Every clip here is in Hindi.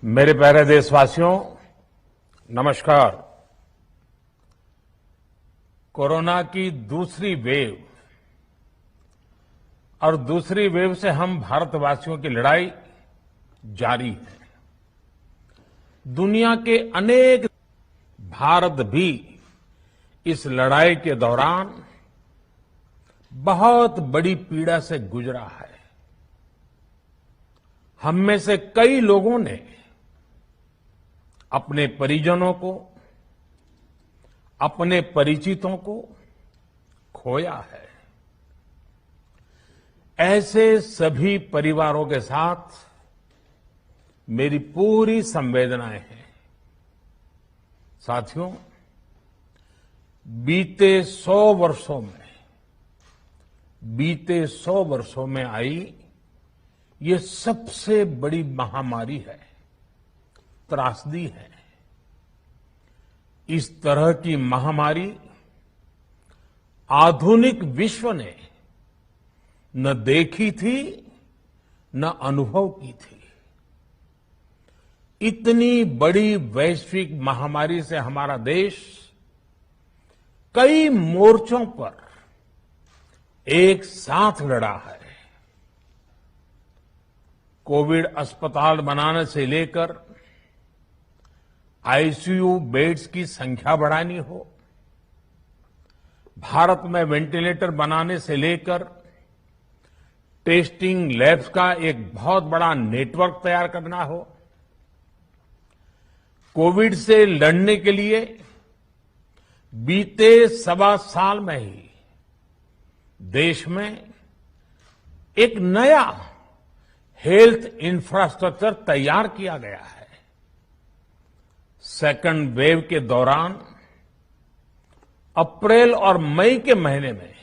मेरे प्यारे देशवासियों, नमस्कार। कोरोना की दूसरी वेव और दूसरी वेव से हम भारतवासियों की लड़ाई जारी है। दुनिया के अनेक भारत भी इस लड़ाई के दौरान बहुत बड़ी पीड़ा से गुजरा है। हम में से कई लोगों ने अपने परिजनों को, अपने परिचितों को खोया है। ऐसे सभी परिवारों के साथ मेरी पूरी संवेदनाएं हैं। साथियों, बीते 100 वर्षों में आई ये सबसे बड़ी महामारी है, त्रासदी है। इस तरह की महामारी आधुनिक विश्व ने न देखी थी, न अनुभव की थी। इतनी बड़ी वैश्विक महामारी से हमारा देश कई मोर्चों पर एक साथ लड़ा है। कोविड अस्पताल बनाने से लेकर आईसीयू बेड्स की संख्या बढ़ानी हो, भारत में वेंटिलेटर बनाने से लेकर टेस्टिंग लैब्स का एक बहुत बड़ा नेटवर्क तैयार करना हो, कोविड से लड़ने के लिए बीते 1.25 साल में ही देश में एक नया हेल्थ इंफ्रास्ट्रक्चर तैयार किया गया है। सेकंड वेव के दौरान अप्रैल और मई के महीने में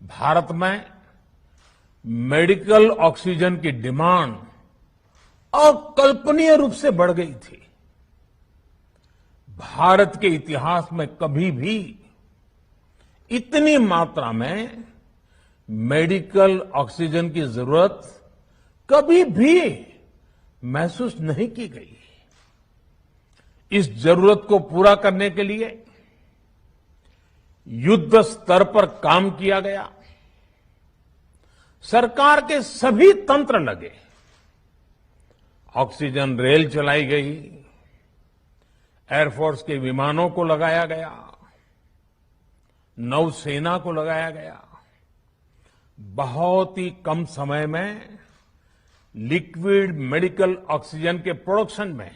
भारत में मेडिकल ऑक्सीजन की डिमांड अकल्पनीय रूप से बढ़ गई थी। भारत के इतिहास में कभी भी इतनी मात्रा में मेडिकल ऑक्सीजन की जरूरत कभी भी महसूस नहीं की गई। इस जरूरत को पूरा करने के लिए युद्ध स्तर पर काम किया गया। सरकार के सभी तंत्र लगे। ऑक्सीजन रेल चलाई गई, एयरफोर्स के विमानों को लगाया गया, नौसेना को लगाया गया। बहुत ही कम समय में लिक्विड मेडिकल ऑक्सीजन के प्रोडक्शन में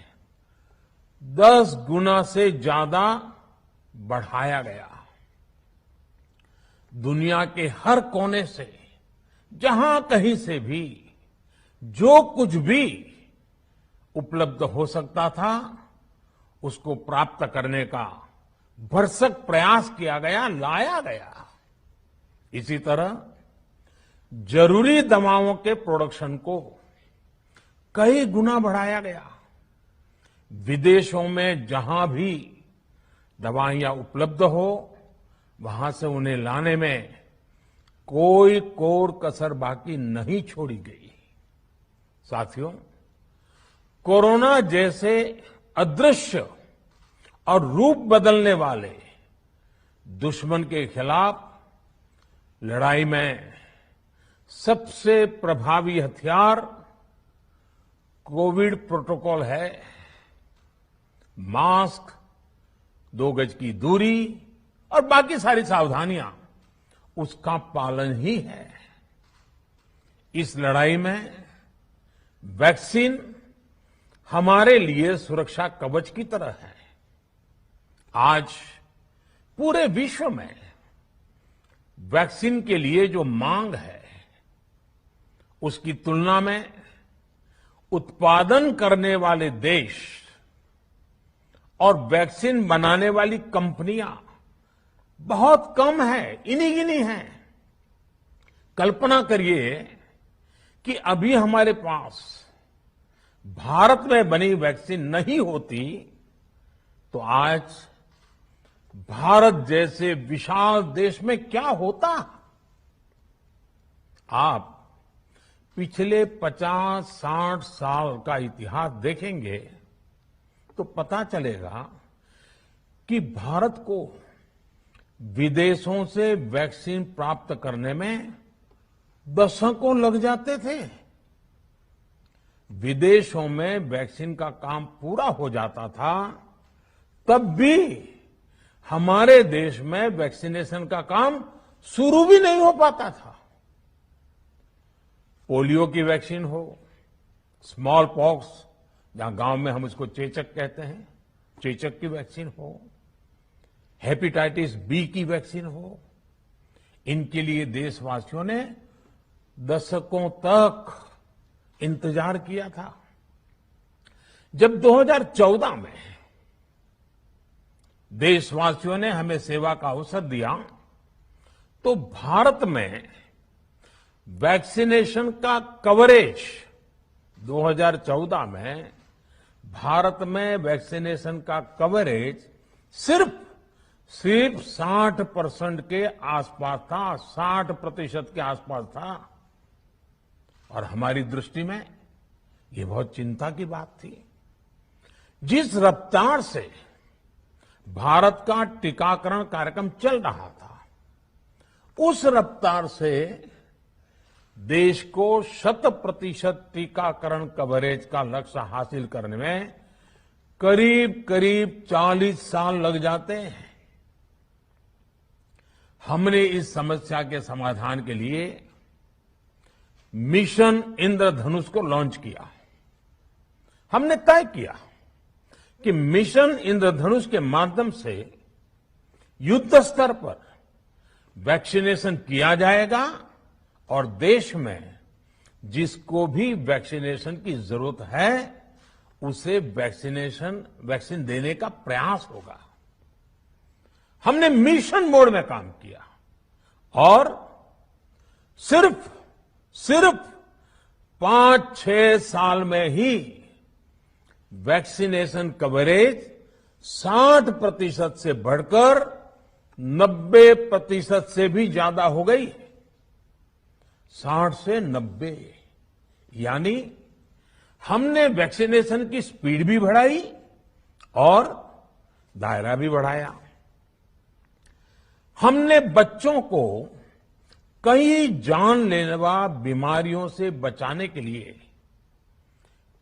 10 गुना से ज्यादा बढ़ाया गया। दुनिया के हर कोने से, जहां कहीं से भी जो कुछ भी उपलब्ध हो सकता था, उसको प्राप्त करने का भरसक प्रयास किया गया, लाया गया। इसी तरह जरूरी दवाओं के प्रोडक्शन को कई गुना बढ़ाया गया। विदेशों में जहां भी दवाइयां उपलब्ध हो, वहां से उन्हें लाने में कोई कोर कसर बाकी नहीं छोड़ी गई। साथियों, कोरोना जैसे अदृश्य और रूप बदलने वाले दुश्मन के खिलाफ लड़ाई में सबसे प्रभावी हथियार कोविड प्रोटोकॉल है। मास्क, 2 गज की दूरी और बाकी सारी सावधानियां, उसका पालन ही है। इस लड़ाई में वैक्सीन हमारे लिए सुरक्षा कवच की तरह है। आज पूरे विश्व में वैक्सीन के लिए जो मांग है, उसकी तुलना में उत्पादन करने वाले देश और वैक्सीन बनाने वाली कंपनियां बहुत कम है, इन्हीं गिनी हैं। कल्पना करिए कि अभी हमारे पास भारत में बनी वैक्सीन नहीं होती तो आज भारत जैसे विशाल देश में क्या होता। आप पिछले 50-60 साल का इतिहास देखेंगे तो पता चलेगा कि भारत को विदेशों से वैक्सीन प्राप्त करने में दशकों लग जाते थे। विदेशों में वैक्सीन का काम पूरा हो जाता था, तब भी हमारे देश में वैक्सीनेशन का काम शुरू भी नहीं हो पाता था। पोलियो की वैक्सीन हो, स्मॉल पॉक्स, जहां गांव में हम उसको चेचक कहते हैं, चेचक की वैक्सीन हो, हेपेटाइटिस बी की वैक्सीन हो, इनके लिए देशवासियों ने दशकों तक इंतजार किया था। जब 2014 में देशवासियों ने हमें सेवा का अवसर दिया, तो भारत में वैक्सीनेशन का कवरेज 2014 में भारत में वैक्सीनेशन का कवरेज सिर्फ 60% के आसपास था, 60% के आसपास था। और हमारी दृष्टि में ये बहुत चिंता की बात थी। जिस रफ्तार से भारत का टीकाकरण कार्यक्रम चल रहा था, उस रफ्तार से देश को 100% टीकाकरण कवरेज का लक्ष्य हासिल करने में करीब करीब 40 साल लग जाते हैं। हमने इस समस्या के समाधान के लिए मिशन इंद्रधनुष को लॉन्च किया। हमने तय किया कि मिशन इंद्रधनुष के माध्यम से युद्ध स्तर पर वैक्सीनेशन किया जाएगा और देश में जिसको भी वैक्सीनेशन की जरूरत है उसे वैक्सीन देने का प्रयास होगा। हमने मिशन मोड में काम किया और सिर्फ 5-6 साल में ही वैक्सीनेशन कवरेज 60% से बढ़कर 90% से भी ज्यादा हो गई। 60 से 90, यानी हमने वैक्सीनेशन की स्पीड भी बढ़ाई और दायरा भी बढ़ाया। हमने बच्चों को कई जानलेवा बीमारियों से बचाने के लिए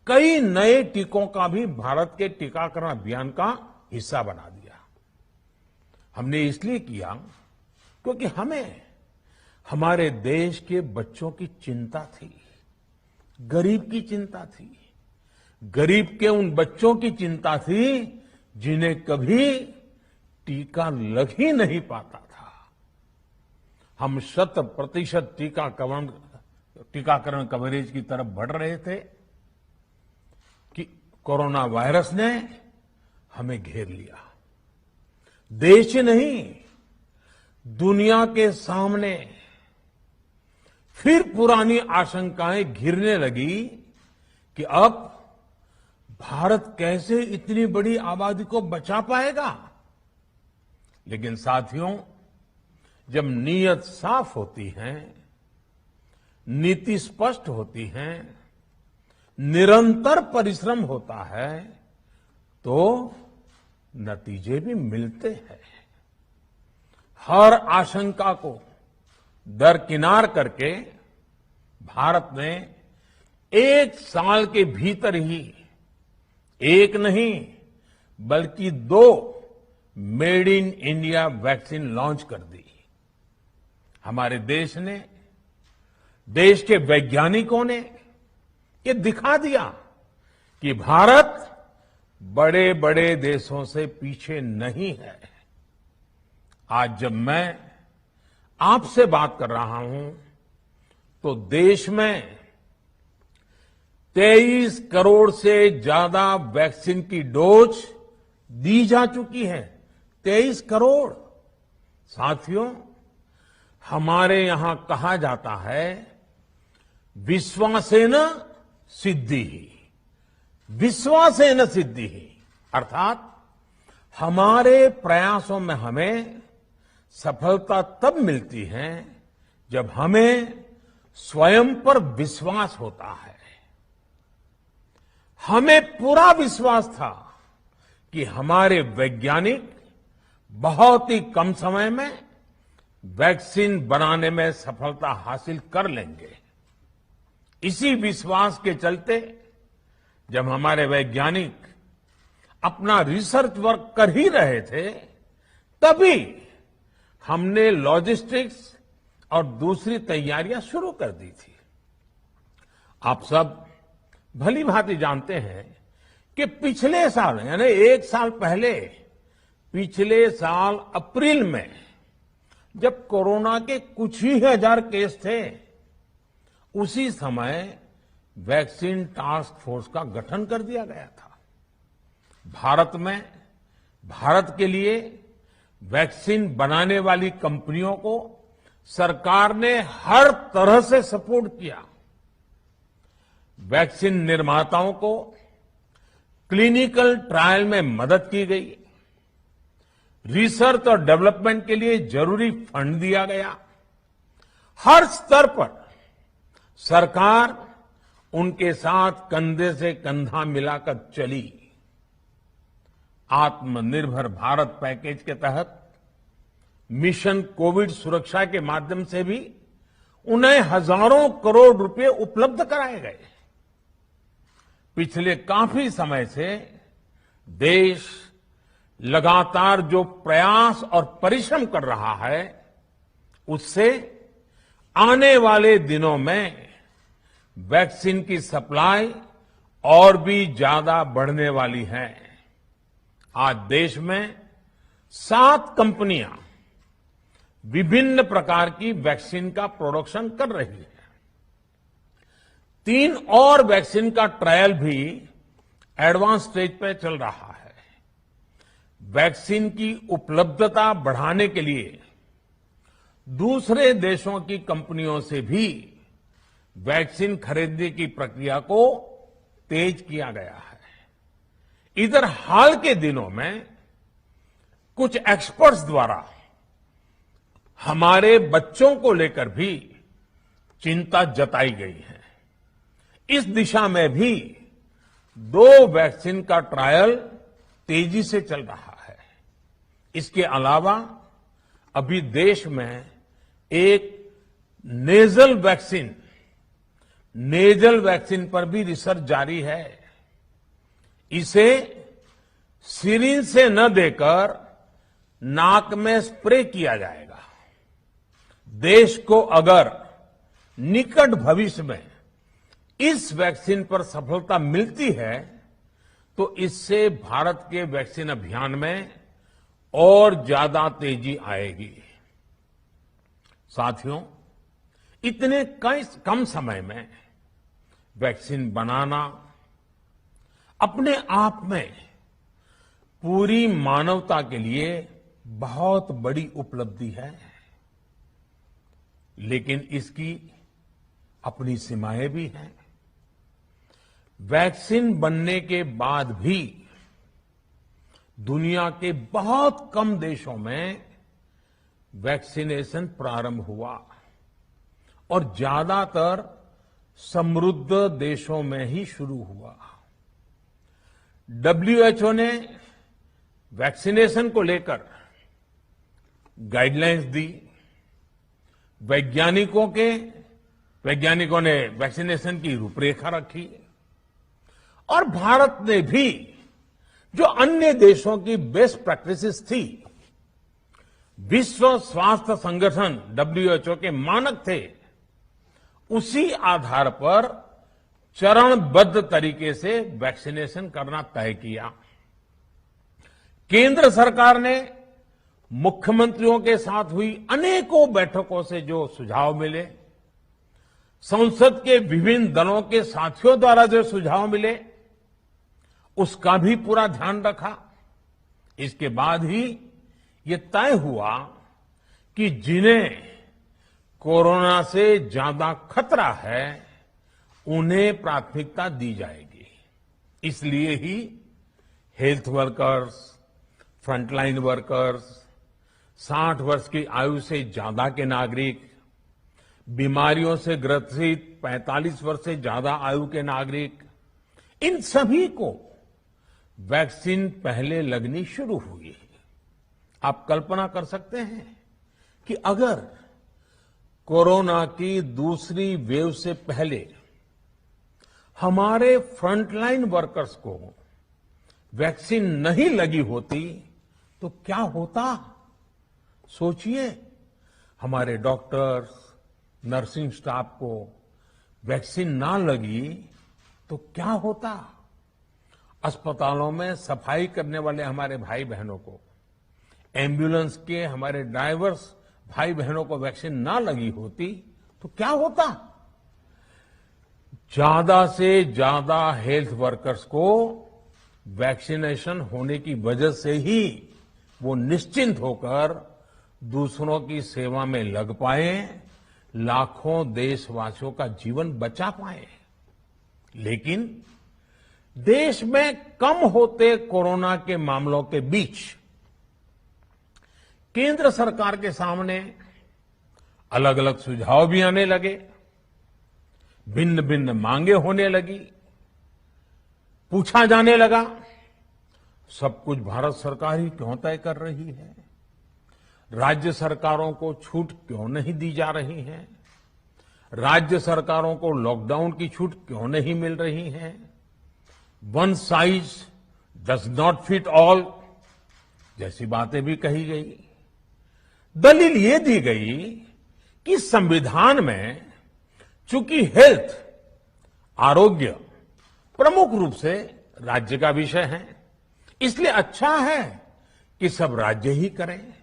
कई नए टीकों का भी भारत के टीकाकरण अभियान का हिस्सा बना दिया। हमने इसलिए किया क्योंकि हमें हमारे देश के बच्चों की चिंता थी, गरीब की चिंता थी, गरीब के उन बच्चों की चिंता थी जिन्हें कभी टीका लग ही नहीं पाता था। हम 100% टीकाकरण कवरेज की तरफ बढ़ रहे थे कि कोरोना वायरस ने हमें घेर लिया। देश ही नहीं, दुनिया के सामने फिर पुरानी आशंकाएं घिरने लगी कि अब भारत कैसे इतनी बड़ी आबादी को बचा पाएगा। लेकिन साथियों, जब नीयत साफ होती है, नीति स्पष्ट होती है, निरंतर परिश्रम होता है, तो नतीजे भी मिलते हैं। हर आशंका को दरकिनार करके भारत ने 1 साल के भीतर ही एक नहीं बल्कि 2 made in India vaccine launch कर दी। हमारे देश ने, देश के वैज्ञानिकों ने ये दिखा दिया कि भारत बड़े बड़े देशों से पीछे नहीं है। आज जब मैं आपसे बात कर रहा हूं तो देश में 23 करोड़ से ज्यादा वैक्सीन की डोज दी जा चुकी है। 23 करोड़। साथियों, हमारे यहां कहा जाता है विश्वासेन सिद्धिः, विश्वासेन सिद्धिः, अर्थात हमारे प्रयासों में हमें सफलता तब मिलती है जब हमें स्वयं पर विश्वास होता है। हमें पूरा विश्वास था कि हमारे वैज्ञानिक बहुत ही कम समय में वैक्सीन बनाने में सफलता हासिल कर लेंगे। इसी विश्वास के चलते जब हमारे वैज्ञानिक अपना रिसर्च वर्क कर ही रहे थे, तभी हमने लॉजिस्टिक्स और दूसरी तैयारियां शुरू कर दी थी। आप सब भली भांति जानते हैं कि पिछले साल यानी 1 साल पहले, पिछले साल अप्रैल में जब कोरोना के कुछ ही हजार केस थे, उसी समय वैक्सीन टास्क फोर्स का गठन कर दिया गया था। भारत के लिए वैक्सीन बनाने वाली कंपनियों को सरकार ने हर तरह से सपोर्ट किया। वैक्सीन निर्माताओं को क्लिनिकल ट्रायल में मदद की गई। रिसर्च और डेवलपमेंट के लिए जरूरी फंड दिया गया। हर स्तर पर सरकार उनके साथ कंधे से कंधा मिलाकर चली। आत्मनिर्भर भारत पैकेज के तहत मिशन कोविड सुरक्षा के माध्यम से भी उन्हें हजारों करोड़ रुपए उपलब्ध कराए गए। पिछले काफी समय से देश लगातार जो प्रयास और परिश्रम कर रहा है, उससे आने वाले दिनों में वैक्सीन की सप्लाई और भी ज्यादा बढ़ने वाली है। आज देश में 7 कंपनियां विभिन्न प्रकार की वैक्सीन का प्रोडक्शन कर रही है। 3 और वैक्सीन का ट्रायल भी एडवांस स्टेज पे चल रहा है। वैक्सीन की उपलब्धता बढ़ाने के लिए दूसरे देशों की कंपनियों से भी वैक्सीन खरीदने की प्रक्रिया को तेज किया गया है। इधर हाल के दिनों में कुछ एक्सपर्ट्स द्वारा हमारे बच्चों को लेकर भी चिंता जताई गई है। इस दिशा में भी 2 वैक्सीन का ट्रायल तेजी से चल रहा है। इसके अलावा अभी देश में एक नेजल वैक्सीन पर भी रिसर्च जारी है। इसे सिरिंज से न देकर नाक में स्प्रे किया जाएगा। देश को अगर निकट भविष्य में इस वैक्सीन पर सफलता मिलती है, तो इससे भारत के वैक्सीन अभियान में और ज्यादा तेजी आएगी। साथियों, इतने कम समय में वैक्सीन बनाना अपने आप में पूरी मानवता के लिए बहुत बड़ी उपलब्धि है, लेकिन इसकी अपनी सीमाएं भी हैं। वैक्सीन बनने के बाद भी दुनिया के बहुत कम देशों में वैक्सीनेशन प्रारंभ हुआ और ज्यादातर समृद्ध देशों में ही शुरू हुआ। WHO ने वैक्सीनेशन को लेकर गाइडलाइंस दी। वैज्ञानिकों ने वैक्सीनेशन की रूपरेखा रखी और भारत ने भी जो अन्य देशों की बेस्ट प्रैक्टिसेस थी, विश्व स्वास्थ्य संगठन WHO के मानक थे, उसी आधार पर चरणबद्ध तरीके से वैक्सीनेशन करना तय किया। केंद्र सरकार ने मुख्यमंत्रियों के साथ हुई अनेकों बैठकों से जो सुझाव मिले, संसद के विभिन्न दलों के साथियों द्वारा जो सुझाव मिले, उसका भी पूरा ध्यान रखा। इसके बाद ही ये तय हुआ कि जिन्हें कोरोना से ज्यादा खतरा है, उन्हें प्राथमिकता दी जाएगी। इसलिए ही हेल्थ वर्कर्स, फ्रंटलाइन वर्कर्स, 60 वर्ष की आयु से ज्यादा के नागरिक, बीमारियों से ग्रसित 45 वर्ष से ज्यादा आयु के नागरिक, इन सभी को वैक्सीन पहले लगनी शुरू हुई है। आप कल्पना कर सकते हैं कि अगर कोरोना की दूसरी वेव से पहले हमारे फ्रंटलाइन वर्कर्स को वैक्सीन नहीं लगी होती तो क्या होता? सोचिए, हमारे डॉक्टर्स, नर्सिंग स्टाफ को वैक्सीन ना लगी तो क्या होता? अस्पतालों में सफाई करने वाले हमारे भाई बहनों को, एम्बुलेंस के हमारे ड्राइवर्स भाई बहनों को वैक्सीन ना लगी होती तो क्या होता? ज्यादा से ज्यादा हेल्थ वर्कर्स को वैक्सीनेशन होने की वजह से ही वो निश्चिंत होकर दूसरों की सेवा में लग पाए, लाखों देशवासियों का जीवन बचा पाए। लेकिन देश में कम होते कोरोना के मामलों के बीच केंद्र सरकार के सामने अलग अलग सुझाव भी आने लगे, भिन्न भिन्न मांगे होने लगी, पूछा जाने लगा, सब कुछ भारत सरकार ही क्यों तय कर रही है? राज्य सरकारों को छूट क्यों नहीं दी जा रही है? राज्य सरकारों को लॉकडाउन की छूट क्यों नहीं मिल रही है? One size does not fit all जैसी बातें भी कही गई। दलील ये दी गई कि संविधान में चूंकि हेल्थ, आरोग्य प्रमुख रूप से राज्य का विषय है, इसलिए अच्छा है कि सब राज्य ही करें।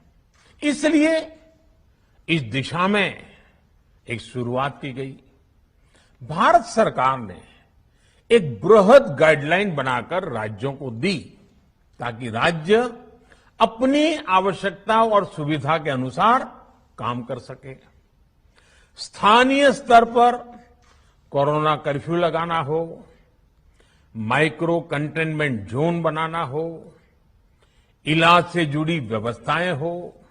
इसलिए इस दिशा में एक शुरुआत की गई। भारत सरकार ने एक बृहद गाइडलाइन बनाकर राज्यों को दी ताकि राज्य अपनी आवश्यकता और सुविधा के अनुसार काम कर सके। स्थानीय स्तर पर कोरोना कर्फ्यू लगाना हो, माइक्रो कंटेनमेंट जोन बनाना हो, इलाज से जुड़ी व्यवस्थाएं हो,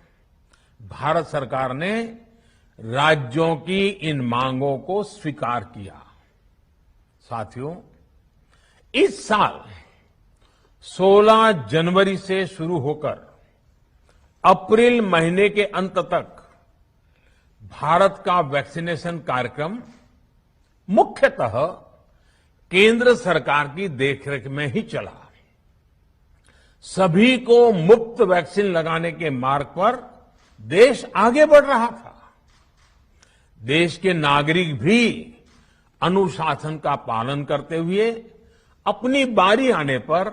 भारत सरकार ने राज्यों की इन मांगों को स्वीकार किया। साथियों, इस साल 16 जनवरी से शुरू होकर अप्रैल महीने के अंत तक भारत का वैक्सीनेशन कार्यक्रम मुख्यतः केंद्र सरकार की देखरेख में ही चला। सभी को मुफ्त वैक्सीन लगाने के मार्ग पर देश आगे बढ़ रहा था। देश के नागरिक भी अनुशासन का पालन करते हुए अपनी बारी आने पर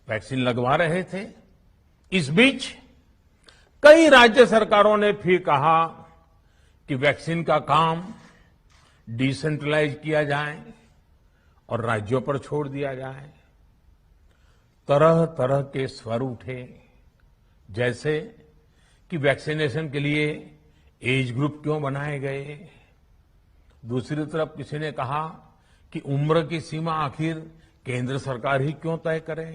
वैक्सीन लगवा रहे थे। इस बीच कई राज्य सरकारों ने फिर कहा कि वैक्सीन का काम डिसेंट्रलाइज किया जाए और राज्यों पर छोड़ दिया जाए। तरह तरह के स्वर उठे, जैसे कि वैक्सीनेशन के लिए एज ग्रुप क्यों बनाए गए। दूसरी तरफ किसी ने कहा कि उम्र की सीमा आखिर केंद्र सरकार ही क्यों तय करे।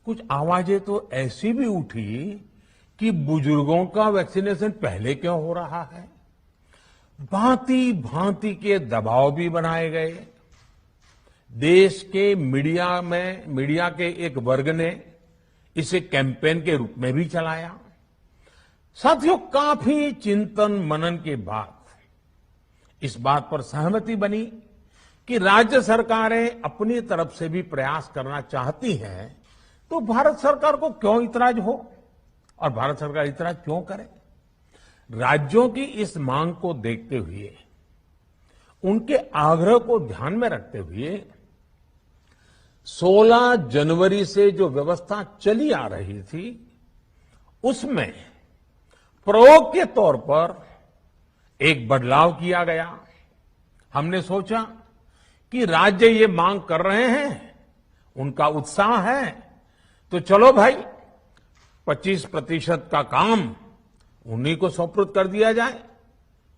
कुछ आवाजें तो ऐसी भी उठी कि बुजुर्गों का वैक्सीनेशन पहले क्यों हो रहा है। भांति भांति के दबाव भी बनाए गए। देश के मीडिया के एक वर्ग ने इसे कैंपेन के रूप में भी चलाया। साथियों, काफी चिंतन मनन के बाद इस बात पर सहमति बनी कि राज्य सरकारें अपनी तरफ से भी प्रयास करना चाहती हैं, तो भारत सरकार को क्यों इतराज हो और भारत सरकार इतराज क्यों करे। राज्यों की इस मांग को देखते हुए, उनके आग्रह को ध्यान में रखते हुए 16 जनवरी से जो व्यवस्था चली आ रही थी, उसमें प्रयोग के तौर पर एक बदलाव किया गया। हमने सोचा कि राज्य ये मांग कर रहे हैं, उनका उत्साह है, तो चलो भाई 25% का काम उन्हीं को सुपुर्द कर दिया जाए,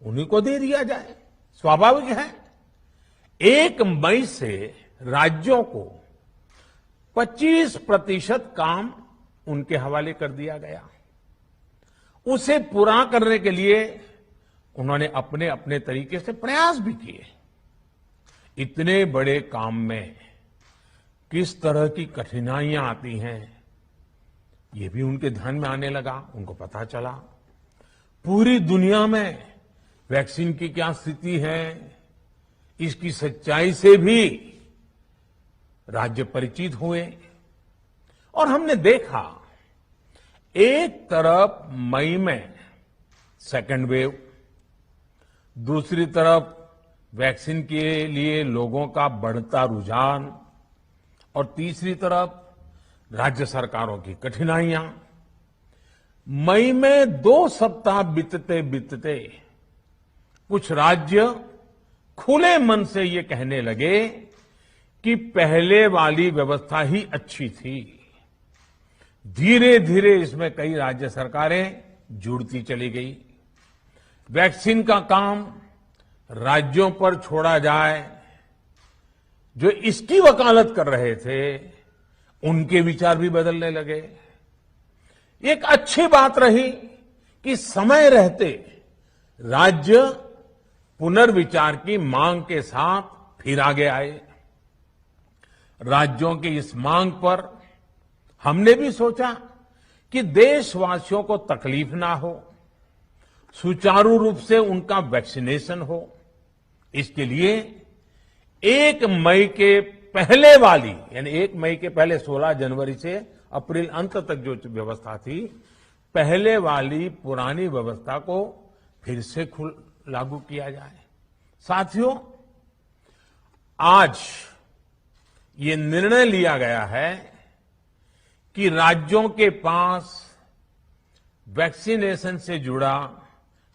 उन्हीं को दे दिया जाए। स्वाभाविक है 1 मई से राज्यों को 25% काम उनके हवाले कर दिया गया। उसे पूरा करने के लिए उन्होंने अपने अपने तरीके से प्रयास भी किए। इतने बड़े काम में किस तरह की कठिनाइयां आती हैं, ये भी उनके ध्यान में आने लगा। उनको पता चला पूरी दुनिया में वैक्सीन की क्या स्थिति है, इसकी सच्चाई से भी राज्य परिचित हुए। और हमने देखा, एक तरफ मई में सेकेंड वेव, दूसरी तरफ वैक्सीन के लिए लोगों का बढ़ता रुझान, और तीसरी तरफ राज्य सरकारों की कठिनाइयां। मई में 2 सप्ताह बीतते बीतते कुछ राज्य खुले मन से ये कहने लगे कि पहले वाली व्यवस्था ही अच्छी थी। धीरे धीरे इसमें कई राज्य सरकारें जुड़ती चली गई। वैक्सीन का काम राज्यों पर छोड़ा जाए, जो इसकी वकालत कर रहे थे उनके विचार भी बदलने लगे। एक अच्छी बात रही कि समय रहते राज्य पुनर्विचार की मांग के साथ फिर आगे आए। राज्यों की इस मांग पर हमने भी सोचा कि देशवासियों को तकलीफ ना हो, सुचारू रूप से उनका वैक्सीनेशन हो। इसके लिए 1 मई के पहले वाली, यानी 1 मई के पहले 16 जनवरी से अप्रैल अंत तक जो व्यवस्था थी, पहले वाली पुरानी व्यवस्था को फिर से लागू किया जाए। साथियों, आज ये निर्णय लिया गया है कि राज्यों के पास वैक्सीनेशन से जुड़ा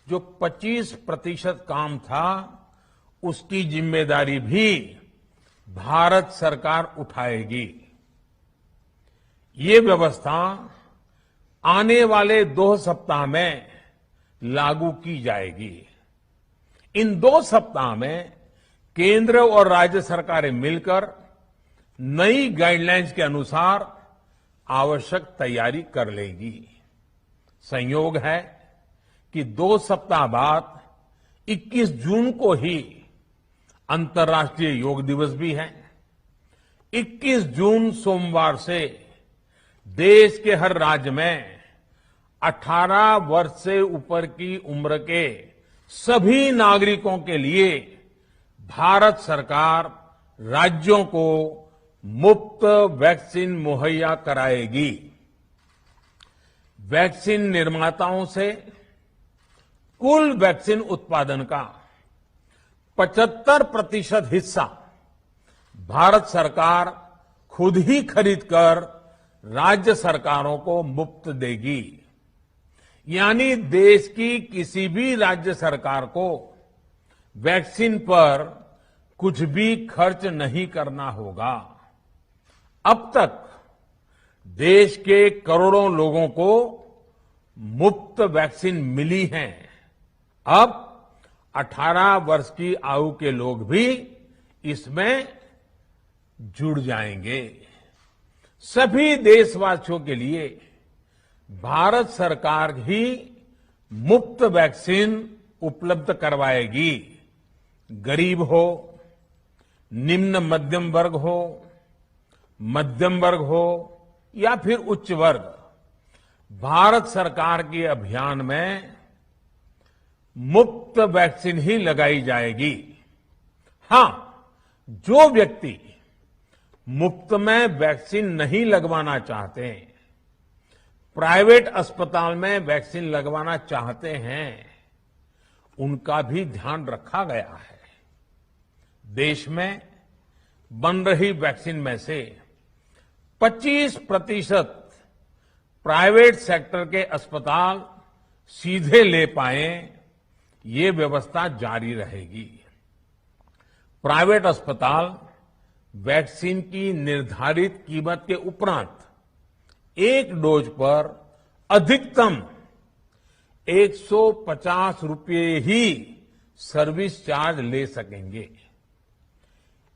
जो 25% काम था, उसकी जिम्मेदारी भी भारत सरकार उठाएगी। ये व्यवस्था आने वाले 2 सप्ताह में लागू की जाएगी। इन 2 सप्ताह में केंद्र और राज्य सरकारें मिलकर नई गाइडलाइंस के अनुसार आवश्यक तैयारी कर लेंगी। संयोग है कि 2 सप्ताह बाद 21 जून को ही अंतर्राष्ट्रीय योग दिवस भी है। 21 जून सोमवार से देश के हर राज्य में 18 वर्ष से ऊपर की उम्र के सभी नागरिकों के लिए भारत सरकार राज्यों को मुफ्त वैक्सीन मुहैया कराएगी। वैक्सीन निर्माताओं से कुल वैक्सीन उत्पादन का 75% हिस्सा भारत सरकार खुद ही खरीदकर राज्य सरकारों को मुफ्त देगी। यानी देश की किसी भी राज्य सरकार को वैक्सीन पर कुछ भी खर्च नहीं करना होगा। अब तक देश के करोड़ों लोगों को मुफ्त वैक्सीन मिली है। अब 18 वर्ष की आयु के लोग भी इसमें जुड़ जाएंगे। सभी देशवासियों के लिए भारत सरकार ही मुफ्त वैक्सीन उपलब्ध करवाएगी। गरीब हो, निम्न मध्यम वर्ग हो, मध्यम वर्ग हो या फिर उच्च वर्ग, भारत सरकार के अभियान में मुफ्त वैक्सीन ही लगाई जाएगी। हां, जो व्यक्ति मुफ्त में वैक्सीन नहीं लगवाना चाहते, प्राइवेट अस्पताल में वैक्सीन लगवाना चाहते हैं, उनका भी ध्यान रखा गया है। देश में बन रही वैक्सीन में से 25% प्राइवेट सेक्टर के अस्पताल सीधे ले पाए, ये व्यवस्था जारी रहेगी। प्राइवेट अस्पताल वैक्सीन की निर्धारित कीमत के उपरांत एक डोज पर अधिकतम 150 रुपये ही सर्विस चार्ज ले सकेंगे।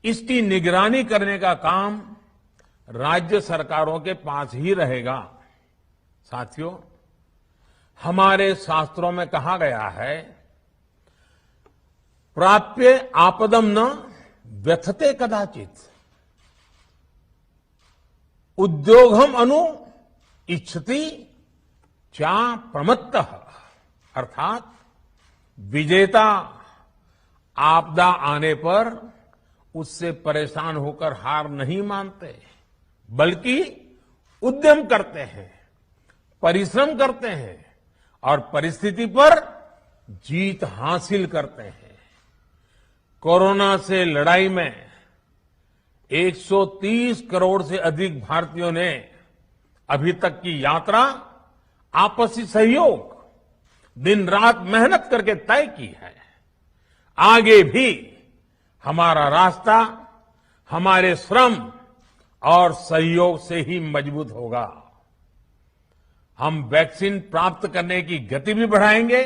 इसकी निगरानी करने का काम राज्य सरकारों के पास ही रहेगा। साथियों, हमारे शास्त्रों में कहा गया है प्राप्य आपदम न व्यथते कदाचित, उद्योगम अनु इच्छति चा प्रमत्तः। अर्थात विजेता आपदा आने पर उससे परेशान होकर हार नहीं मानते, बल्कि उद्यम करते हैं, परिश्रम करते हैं और परिस्थिति पर जीत हासिल करते हैं। कोरोना से लड़ाई में 130 करोड़ से अधिक भारतीयों ने अभी तक की यात्रा आपसी सहयोग, दिन रात मेहनत करके तय की है। आगे भी हमारा रास्ता हमारे श्रम और सहयोग से ही मजबूत होगा। हम वैक्सीन प्राप्त करने की गति भी बढ़ाएंगे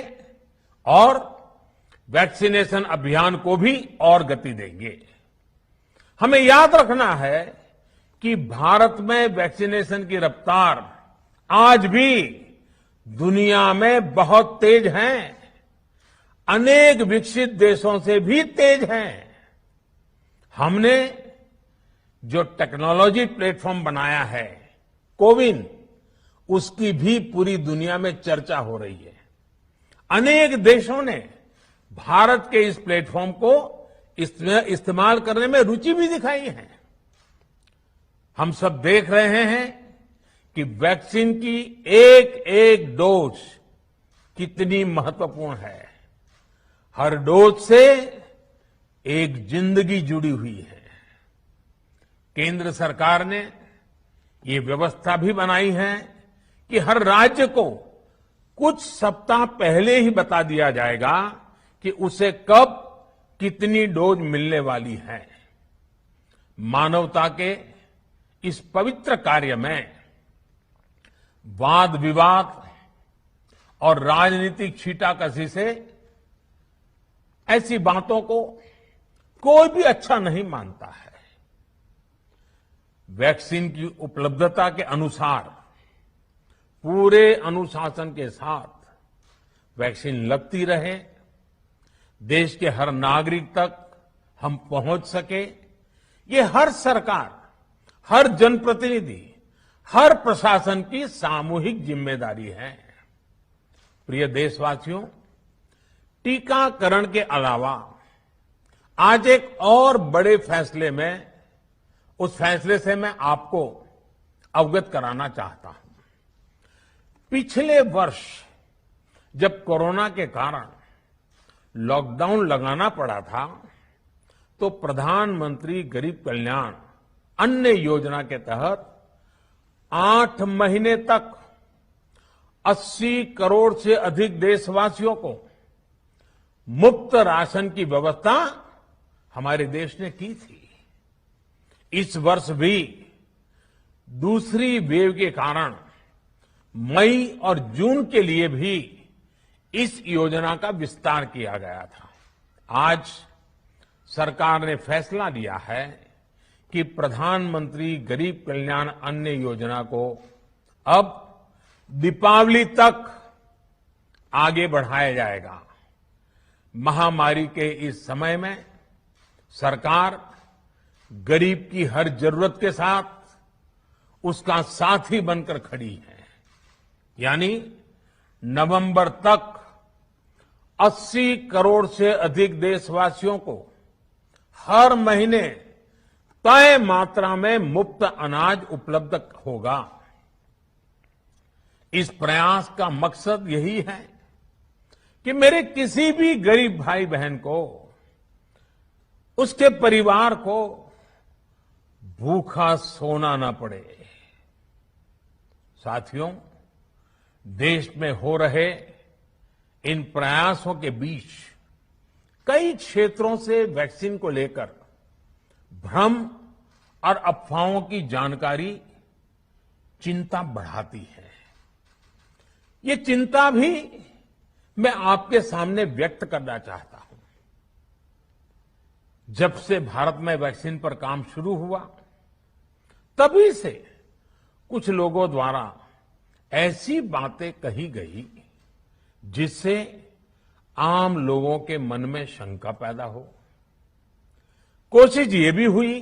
और वैक्सीनेशन अभियान को भी और गति देंगे। हमें याद रखना है कि भारत में वैक्सीनेशन की रफ्तार आज भी दुनिया में बहुत तेज है, अनेक विकसित देशों से भी तेज है। हमने जो टेक्नोलॉजी प्लेटफॉर्म बनाया है कोविन, उसकी भी पूरी दुनिया में चर्चा हो रही है। अनेक देशों ने भारत के इस प्लेटफॉर्म को इस्तेमाल करने में रुचि भी दिखाई है। हम सब देख रहे हैं कि वैक्सीन की एक एक डोज कितनी महत्वपूर्ण है। हर डोज से एक जिंदगी जुड़ी हुई है। केंद्र सरकार ने ये व्यवस्था भी बनाई है कि हर राज्य को कुछ सप्ताह पहले ही बता दिया जाएगा कि उसे कब कितनी डोज मिलने वाली है। मानवता के इस पवित्र कार्य में वाद विवाद और राजनीतिक छींटाकशी से ऐसी बातों को कोई भी अच्छा नहीं मानता है। वैक्सीन की उपलब्धता के अनुसार पूरे अनुशासन के साथ वैक्सीन लगती रहे, देश के हर नागरिक तक हम पहुंच सके, ये हर सरकार, हर जनप्रतिनिधि, हर प्रशासन की सामूहिक जिम्मेदारी है। प्रिय देशवासियों, टीकाकरण के अलावा आज एक और बड़े फैसले में, उस फैसले से मैं आपको अवगत कराना चाहता हूं। पिछले वर्ष जब कोरोना के कारण लॉकडाउन लगाना पड़ा था, तो प्रधानमंत्री गरीब कल्याण अन्न योजना के तहत 8 महीने तक 80 करोड़ से अधिक देशवासियों को मुफ्त राशन की व्यवस्था हमारे देश ने की थी। इस वर्ष भी दूसरी वेव के कारण मई और जून के लिए भी इस योजना का विस्तार किया गया था। आज सरकार ने फैसला लिया है कि प्रधानमंत्री गरीब कल्याण अन्न योजना को अब दीपावली तक आगे बढ़ाया जाएगा। महामारी के इस समय में सरकार गरीब की हर जरूरत के साथ उसका साथी बनकर खड़ी है। यानी नवंबर तक 80 करोड़ से अधिक देशवासियों को हर महीने तय मात्रा में मुफ्त अनाज उपलब्ध होगा। इस प्रयास का मकसद यही है कि मेरे किसी भी गरीब भाई बहन को, उसके परिवार को भूखा सोना ना पड़े। साथियों, देश में हो रहे इन प्रयासों के बीच कई क्षेत्रों से वैक्सीन को लेकर भ्रम और अफवाहों की जानकारी चिंता बढ़ाती है। ये चिंता भी मैं आपके सामने व्यक्त करना चाहता हूं। जब से भारत में वैक्सीन पर काम शुरू हुआ, तभी से कुछ लोगों द्वारा ऐसी बातें कही गई जिससे आम लोगों के मन में शंका पैदा हो। कोशिश ये भी हुई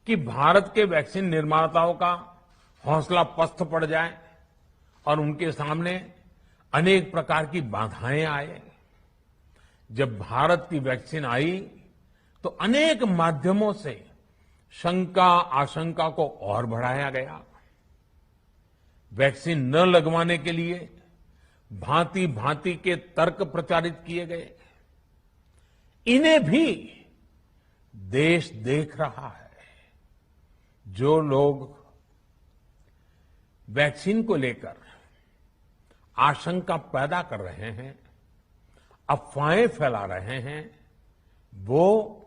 कि भारत के वैक्सीन निर्माताओं का हौसला पस्त पड़ जाए और उनके सामने अनेक प्रकार की बाधाएं आए। जब भारत की वैक्सीन आई तो अनेक माध्यमों से शंका आशंका को और बढ़ाया गया। वैक्सीन न लगवाने के लिए भांति भांति के तर्क प्रचारित किए गए। इन्हें भी देश देख रहा है। जो लोग वैक्सीन को लेकर आशंका पैदा कर रहे हैं, अफवाहें फैला रहे हैं, वो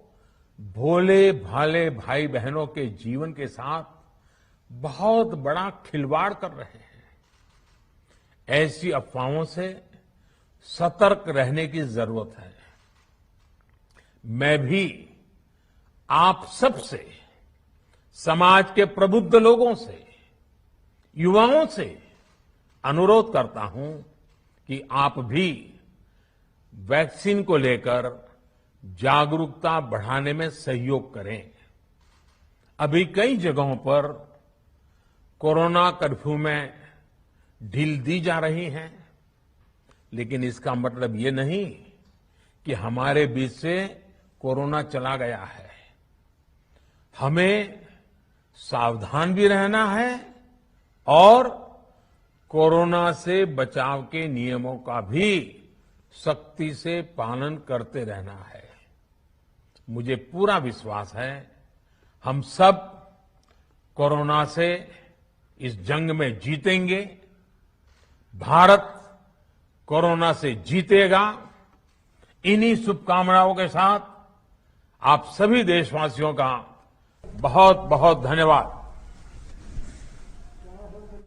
भोले भाले भाई बहनों के जीवन के साथ बहुत बड़ा खिलवाड़ कर रहे हैं। ऐसी अफवाहों से सतर्क रहने की जरूरत है। मैं भी आप सबसे, समाज के प्रबुद्ध लोगों से, युवाओं से अनुरोध करता हूं कि आप भी वैक्सीन को लेकर जागरूकता बढ़ाने में सहयोग करें। अभी कई जगहों पर कोरोना कर्फ्यू में ढील दी जा रही है, लेकिन इसका मतलब ये नहीं कि हमारे बीच से कोरोना चला गया है। हमें सावधान भी रहना है और कोरोना से बचाव के नियमों का भी सख्ती से पालन करते रहना है। मुझे पूरा विश्वास है हम सब कोरोना से इस जंग में जीतेंगे। भारत कोरोना से जीतेगा। इन्हीं शुभकामनाओं के साथ आप सभी देशवासियों का बहुत बहुत धन्यवाद।